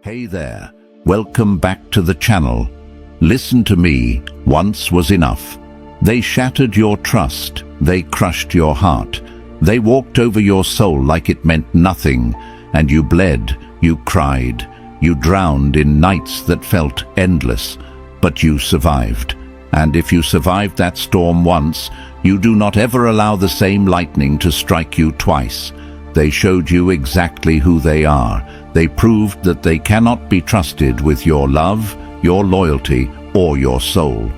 Hey there, welcome back to the channel. Listen to me, once was enough. They shattered your trust, they crushed your heart. They walked over your soul like it meant nothing, and you bled, you cried, you drowned in nights that felt endless, but you survived. And if you survived that storm once, you do not ever allow the same lightning to strike you twice. They showed you exactly who they are. They proved that they cannot be trusted with your love, your loyalty, or your soul.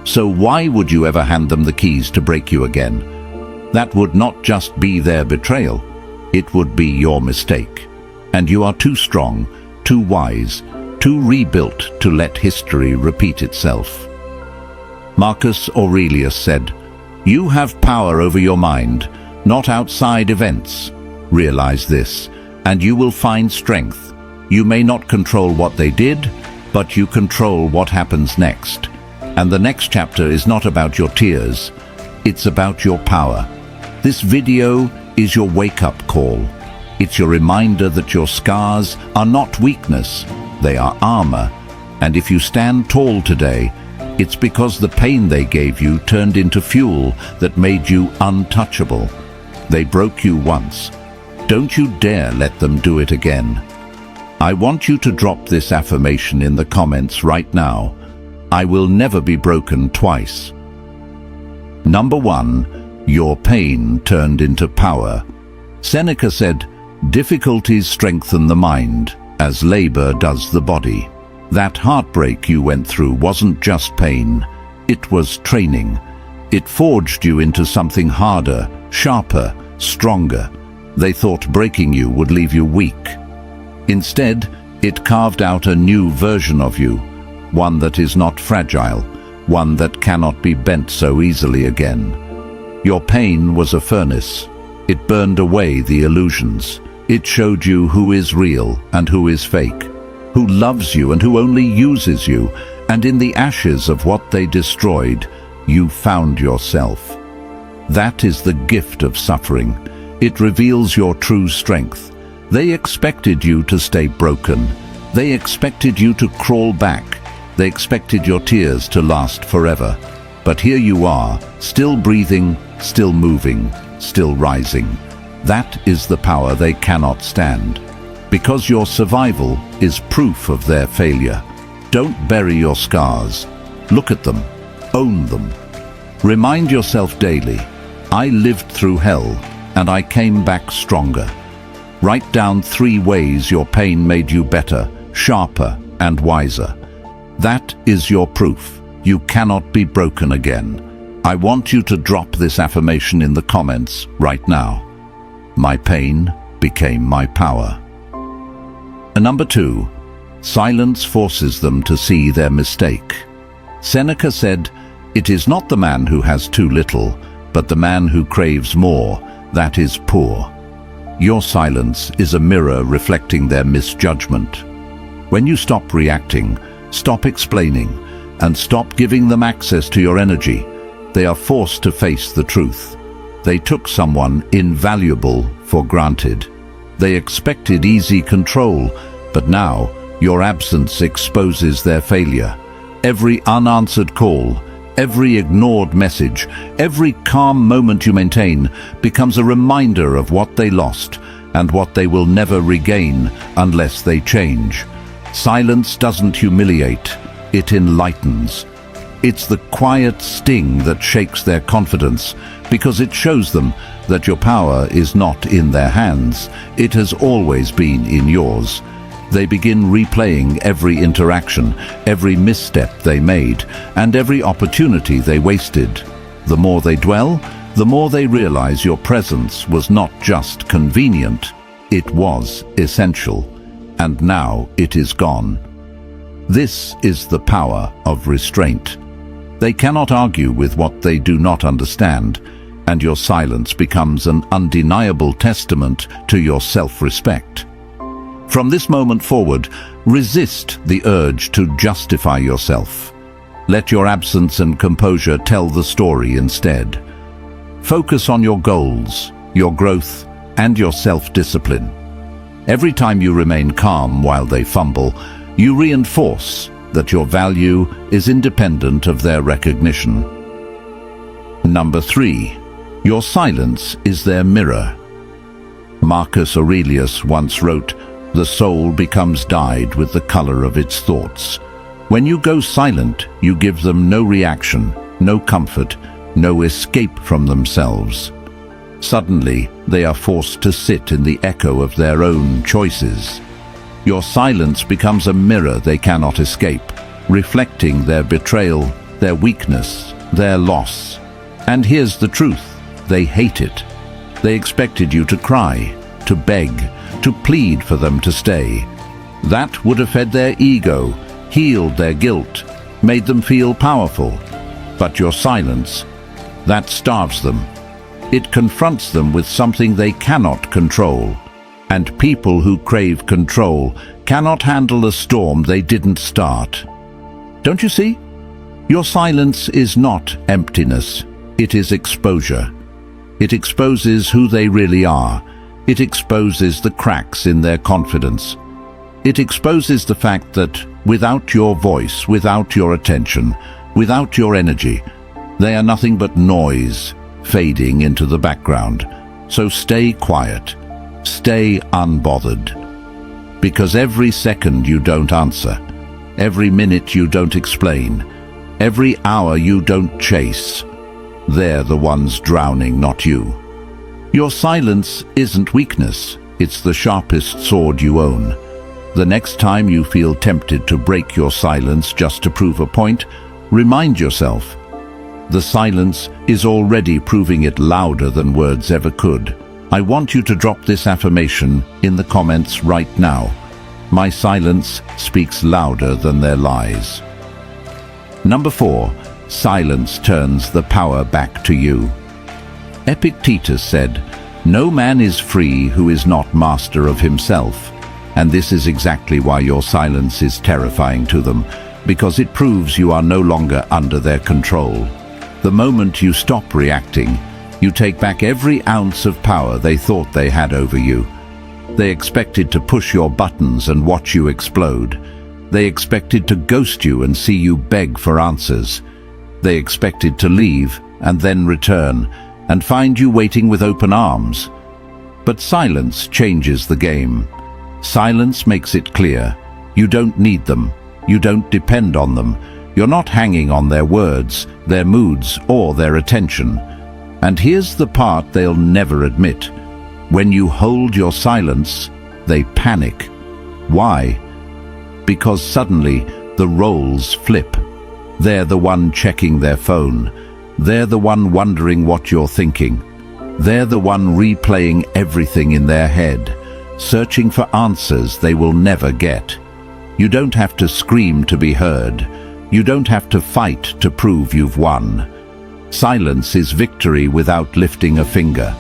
So why would you ever hand them the keys to break you again? That would not just be their betrayal, it would be your mistake. And you are too strong, too wise, too rebuilt to let history repeat itself. Marcus Aurelius said, "You have power over your mind, not outside events. Realize this, and you will find strength. You may not control what they did, but you control what happens next. And the next chapter is not about your tears, it's about your power." This video is your wake-up call. It's your reminder that your scars are not weakness, they are armor. And if you stand tall today, it's because the pain they gave you turned into fuel that made you untouchable. They broke you once. Don't you dare let them do it again. I want you to drop this affirmation in the comments right now. I will never be broken twice. Number 1, your pain turned into power. Seneca said, "Difficulties strengthen the mind, as labor does the body." That heartbreak you went through wasn't just pain, it was training. It forged you into something harder, sharper, stronger. They thought breaking you would leave you weak. Instead, it carved out a new version of you, one that is not fragile, one that cannot be bent so easily again. Your pain was a furnace. It burned away the illusions. It showed you who is real and who is fake, who loves you and who only uses you, and in the ashes of what they destroyed, you found yourself. That is the gift of suffering. It reveals your true strength. They expected you to stay broken. They expected you to crawl back. They expected your tears to last forever. But here you are, still breathing, still moving, still rising. That is the power they cannot stand. Because your survival is proof of their failure. Don't bury your scars. Look at them. Own them. Remind yourself daily, I lived through hell, and I came back stronger. Write down 3 ways your pain made you better, sharper, and wiser. That is your proof. You cannot be broken again. I want you to drop this affirmation in the comments right now. My pain became my power. And number 2, silence forces them to see their mistake. Seneca said, "It is not the man who has too little, but the man who craves more, that is poor." Your silence is a mirror reflecting their misjudgment. When you stop reacting, stop explaining, and stop giving them access to your energy, they are forced to face the truth. They took someone invaluable for granted. They expected easy control, but now your absence exposes their failure. Every unanswered call, every ignored message, every calm moment you maintain becomes a reminder of what they lost and what they will never regain unless they change. Silence doesn't humiliate, it enlightens. It's the quiet sting that shakes their confidence because it shows them that your power is not in their hands, it has always been in yours. They begin replaying every interaction, every misstep they made, and every opportunity they wasted. The more they dwell, the more they realize your presence was not just convenient, it was essential. And now it is gone. This is the power of restraint. They cannot argue with what they do not understand, and your silence becomes an undeniable testament to your self-respect. From this moment forward, resist the urge to justify yourself. Let your absence and composure tell the story instead. Focus on your goals, your growth, and your self-discipline. Every time you remain calm while they fumble, you reinforce that your value is independent of their recognition. Number 3. Your silence is their mirror. Marcus Aurelius once wrote, "The soul becomes dyed with the color of its thoughts." When you go silent, you give them no reaction, no comfort, no escape from themselves. Suddenly, they are forced to sit in the echo of their own choices. Your silence becomes a mirror they cannot escape, reflecting their betrayal, their weakness, their loss. And here's the truth: they hate it. They expected you to cry, to beg, to plead for them to stay. That would have fed their ego, healed their guilt, made them feel powerful. But your silence, that starves them. It confronts them with something they cannot control. And people who crave control cannot handle a storm they didn't start. Don't you see? Your silence is not emptiness. It is exposure. It exposes who they really are. It exposes the cracks in their confidence. It exposes the fact that without your voice, without your attention, without your energy, they are nothing but noise fading into the background. So stay quiet. Stay unbothered. Because every second you don't answer, every minute you don't explain, every hour you don't chase, they're the ones drowning, not you. Your silence isn't weakness, it's the sharpest sword you own. The next time you feel tempted to break your silence just to prove a point, remind yourself, the silence is already proving it louder than words ever could. I want you to drop this affirmation in the comments right now. My silence speaks louder than their lies. Number 4. Silence turns the power back to you. Epictetus said, "No man is free who is not master of himself." And this is exactly why your silence is terrifying to them, because it proves you are no longer under their control. The moment you stop reacting, you take back every ounce of power they thought they had over you. They expected to push your buttons and watch you explode. They expected to ghost you and see you beg for answers. They expected to leave and then return and find you waiting with open arms. But silence changes the game. Silence makes it clear. You don't need them. You don't depend on them. You're not hanging on their words, their moods, or their attention. And here's the part they'll never admit. When you hold your silence, they panic. Why? Because suddenly the roles flip. They're the one checking their phone. They're the one wondering what you're thinking. They're the one replaying everything in their head, searching for answers they will never get. You don't have to scream to be heard. You don't have to fight to prove you've won. Silence is victory without lifting a finger.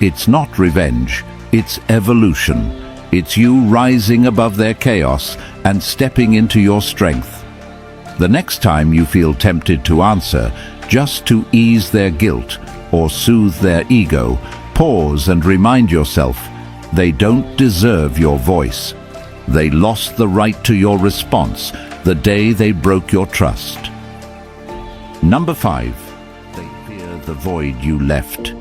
It's not revenge, it's evolution. It's you rising above their chaos and stepping into your strength. The next time you feel tempted to answer, just to ease their guilt or soothe their ego, pause and remind yourself, they don't deserve your voice. They lost the right to your response the day they broke your trust. Number 5. They fear the void you left.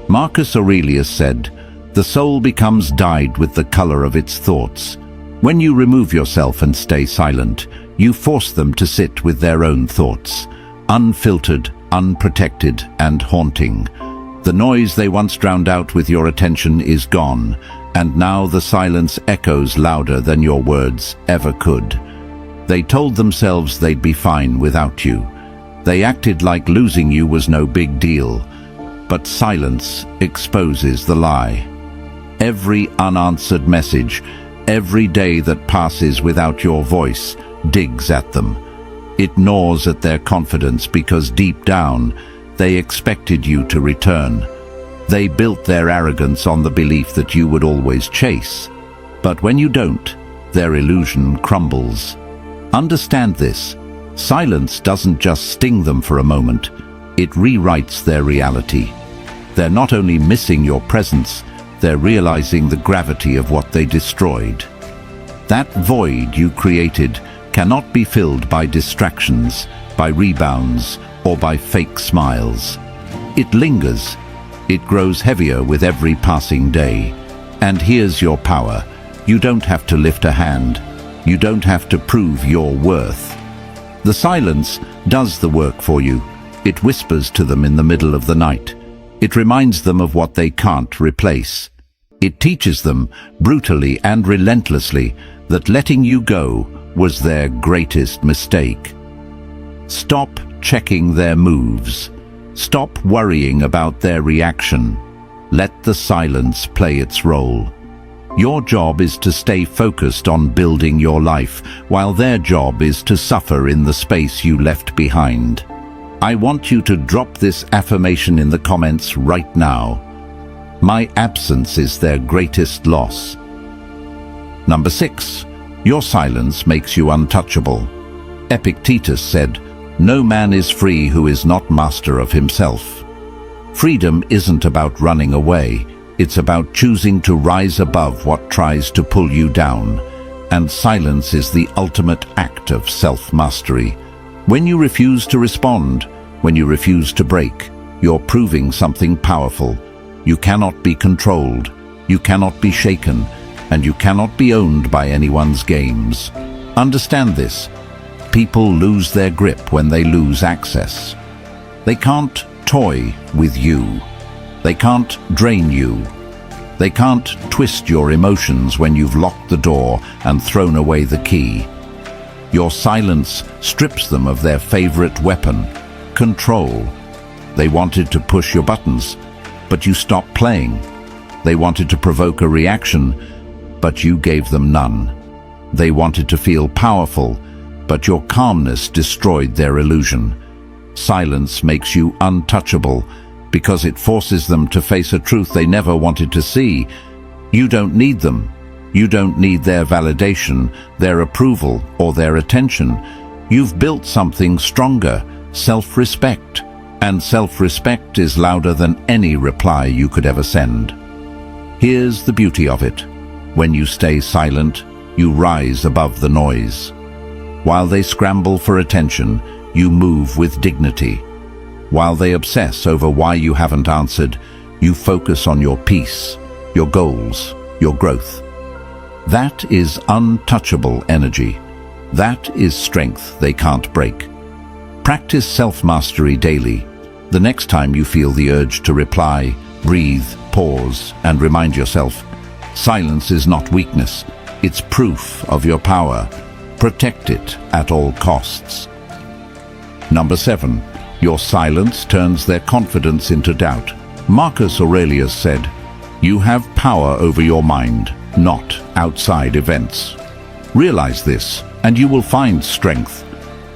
Marcus Aurelius said, "The soul becomes dyed with the color of its thoughts." When you remove yourself and stay silent, you force them to sit with their own thoughts, unfiltered, unprotected, and haunting. The noise they once drowned out with your attention is gone, and now the silence echoes louder than your words ever could. They told themselves they'd be fine without you. They acted like losing you was no big deal. But silence exposes the lie. Every unanswered message, every day that passes without your voice, digs at them. It gnaws at their confidence because deep down, they expected you to return. They built their arrogance on the belief that you would always chase. But when you don't, their illusion crumbles. Understand this. Silence doesn't just sting them for a moment. It rewrites their reality. They're not only missing your presence, they're realizing the gravity of what they destroyed. That void you created cannot be filled by distractions, by rebounds, or by fake smiles. It lingers. It grows heavier with every passing day. And here's your power. You don't have to lift a hand. You don't have to prove your worth. The silence does the work for you. It whispers to them in the middle of the night. It reminds them of what they can't replace. It teaches them, brutally and relentlessly, that letting you go was their greatest mistake. Stop checking their moves. Stop worrying about their reaction. Let the silence play its role. Your job is to stay focused on building your life, while their job is to suffer in the space you left behind. I want you to drop this affirmation in the comments right now. My absence is their greatest loss. Number 6. Your silence makes you untouchable. Epictetus said, "No man is free who is not master of himself." Freedom isn't about running away. It's about choosing to rise above what tries to pull you down. And silence is the ultimate act of self-mastery. When you refuse to respond, when you refuse to break, you're proving something powerful. You cannot be controlled, you cannot be shaken, and you cannot be owned by anyone's games. Understand this. People lose their grip when they lose access. They can't toy with you. They can't drain you. They can't twist your emotions when you've locked the door and thrown away the key. Your silence strips them of their favorite weapon, control. They wanted to push your buttons, but you stopped playing. They wanted to provoke a reaction, but you gave them none. They wanted to feel powerful, but your calmness destroyed their illusion. Silence makes you untouchable because it forces them to face a truth they never wanted to see. You don't need them. You don't need their validation, their approval, or their attention. You've built something stronger, self-respect. And self-respect is louder than any reply you could ever send. Here's the beauty of it. When you stay silent, you rise above the noise. While they scramble for attention, you move with dignity. While they obsess over why you haven't answered, you focus on your peace, your goals, your growth. That is untouchable energy. That is strength they can't break. Practice self-mastery daily. The next time you feel the urge to reply, breathe, pause, and remind yourself, silence is not weakness, it's proof of your power. Protect it at all costs. Number 7. Your silence turns their confidence into doubt. Marcus Aurelius said, "You have power over your mind, not outside events." Realize this, and you will find strength.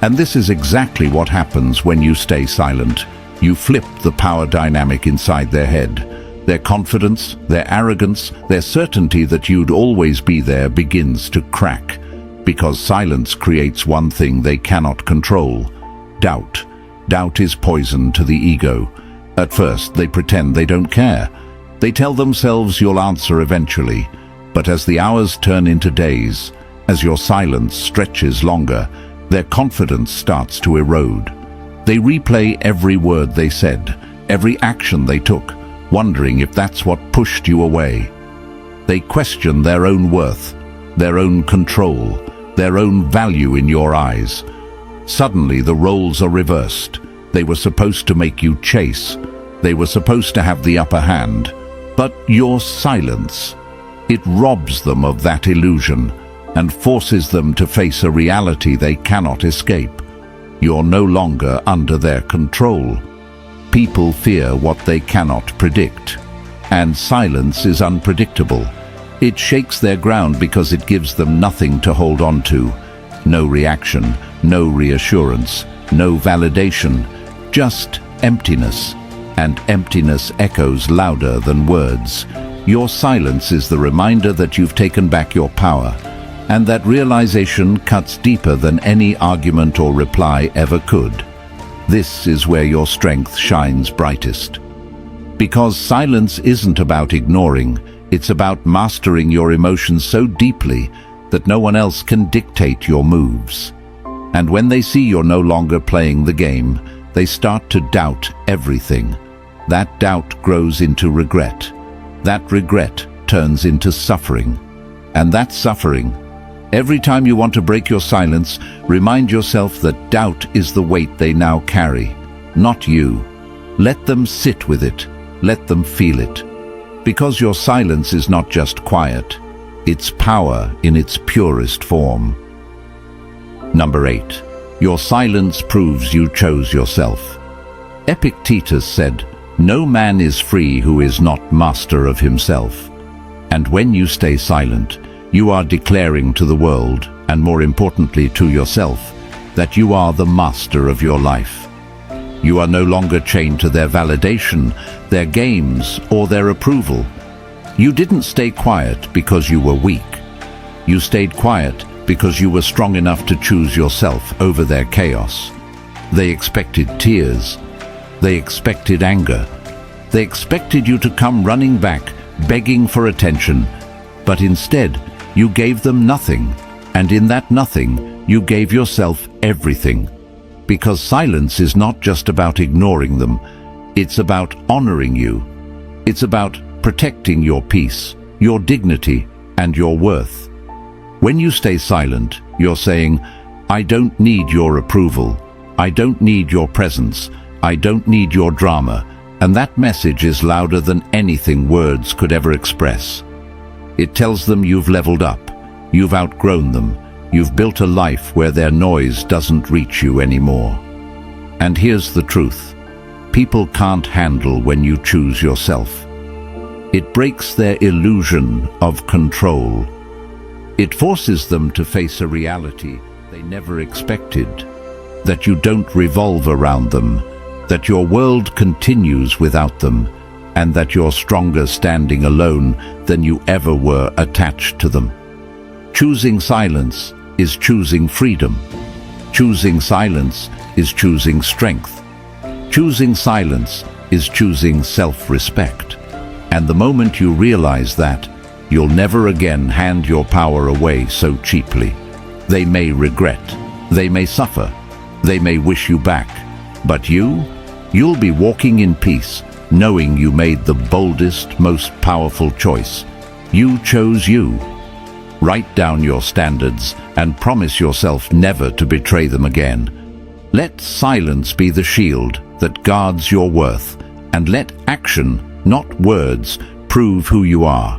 And this is exactly what happens when you stay silent. You flip the power dynamic inside their head. Their confidence, their arrogance, their certainty that you'd always be there begins to crack. Because silence creates one thing they cannot control: doubt. Doubt is poison to the ego. At first, they pretend they don't care. They tell themselves you'll answer eventually. But as the hours turn into days, as your silence stretches longer, their confidence starts to erode. They replay every word they said, every action they took, wondering if that's what pushed you away. They question their own worth, their own control, their own value in your eyes. Suddenly the roles are reversed. They were supposed to make you chase. They were supposed to have the upper hand. But your silence, it robs them of that illusion and forces them to face a reality they cannot escape. You're no longer under their control. People fear what they cannot predict. And silence is unpredictable. It shakes their ground because it gives them nothing to hold on to. No reaction, no reassurance, no validation, just emptiness. And emptiness echoes louder than words. Your silence is the reminder that you've taken back your power, and that realization cuts deeper than any argument or reply ever could. This is where your strength shines brightest. Because silence isn't about ignoring, It's about mastering your emotions so deeply that no one else can dictate your moves. And when they see you're no longer playing the game, they start to doubt everything. That doubt grows into regret. That regret turns into suffering. And that suffering, every time you want to break your silence, remind yourself that doubt is the weight they now carry, not you. Let them sit with it. Let them feel it. Because your silence is not just quiet, it's power in its purest form. Number 8. Your silence proves you chose yourself. Epictetus said, "No man is free who is not master of himself." And when you stay silent, you are declaring to the world, and more importantly to yourself, that you are the master of your life. You are no longer chained to their validation, their games, or their approval. You didn't stay quiet because you were weak. You stayed quiet because you were strong enough to choose yourself over their chaos. They expected tears. They expected anger. They expected you to come running back, begging for attention. But instead, you gave them nothing, and in that nothing, you gave yourself everything. Because silence is not just about ignoring them, it's about honoring you. It's about protecting your peace, your dignity, and your worth. When you stay silent, you're saying, "I don't need your approval. I don't need your presence. I don't need your drama." And that message is louder than anything words could ever express. It tells them you've leveled up, you've outgrown them, you've built a life where their noise doesn't reach you anymore. And here's the truth. People can't handle when you choose yourself. It breaks their illusion of control. It forces them to face a reality they never expected, that you don't revolve around them, that your world continues without them, and that you're stronger standing alone than you ever were attached to them. Choosing silence is choosing freedom. Choosing silence is choosing strength. Choosing silence is choosing self-respect. And the moment you realize that, you'll never again hand your power away so cheaply. They may regret, they may suffer, they may wish you back, but you'll be walking in peace, knowing you made the boldest, most powerful choice. You chose you. Write down your standards and promise yourself never to betray them again. Let silence be the shield that guards your worth, and let action, not words, prove who you are.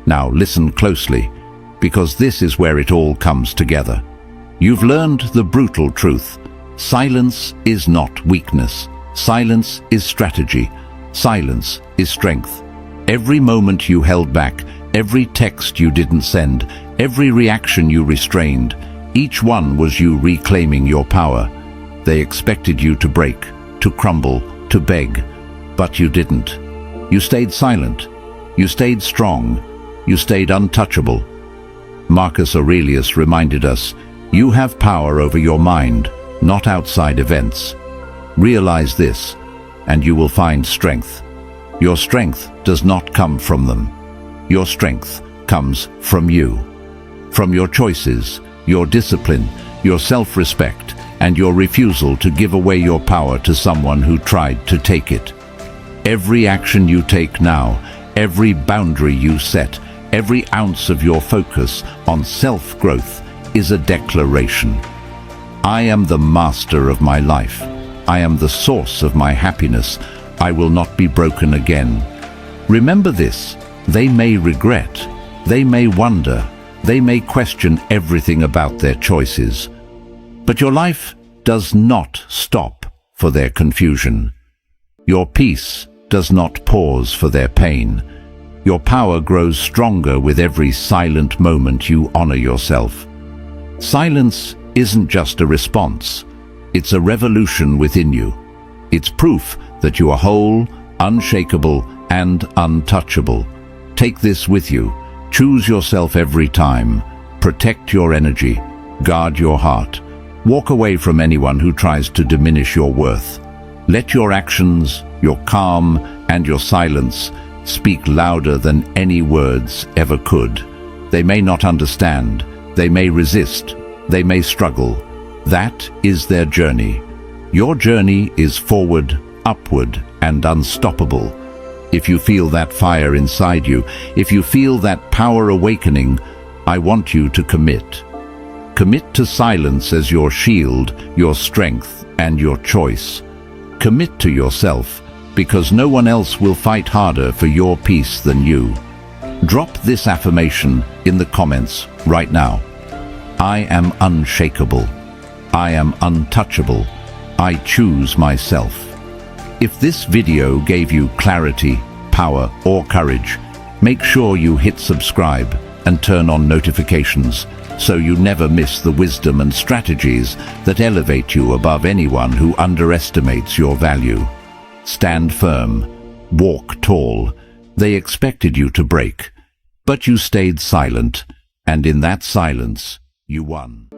Now listen closely, because this is where it all comes together. You've learned the brutal truth. Silence is not weakness. Silence is strategy. Silence is strength. Every moment you held back, every text you didn't send, every reaction you restrained, each one was you reclaiming your power. They expected you to break, to crumble, to beg, but you didn't. You stayed silent. You stayed strong. You stayed untouchable. Marcus Aurelius reminded us, you have power over your mind, not outside events. Realize this, and you will find strength. Your strength does not come from them. Your strength comes from you. From your choices, your discipline, your self-respect, and your refusal to give away your power to someone who tried to take it. Every action you take now, every boundary you set, every ounce of your focus on self-growth is a declaration. I am the master of my life. I am the source of my happiness. I will not be broken again. Remember this. They may regret. They may wonder. They may question everything about their choices. But your life does not stop for their confusion. Your peace does not pause for their pain. Your power grows stronger with every silent moment you honor yourself. Silence isn't just a response. It's a revolution within you. It's proof that you are whole, unshakable, and untouchable. Take this with you. Choose yourself every time. Protect your energy. Guard your heart. Walk away from anyone who tries to diminish your worth. Let your actions, your calm, and your silence speak louder than any words ever could. They may not understand, they may resist, they may struggle. That is their journey. Your journey is forward, upward, and unstoppable. If you feel that fire inside you, if you feel that power awakening, I want you to commit. Commit to silence as your shield, your strength, and your choice. Commit to yourself, because no one else will fight harder for your peace than you. Drop this affirmation in the comments right now. I am unshakable. I am untouchable. I choose myself. If this video gave you clarity, power, or courage, make sure you hit subscribe and turn on notifications so you never miss the wisdom and strategies that elevate you above anyone who underestimates your value. Stand firm. Walk tall. They expected you to break, but you stayed silent, and in that silence, you won.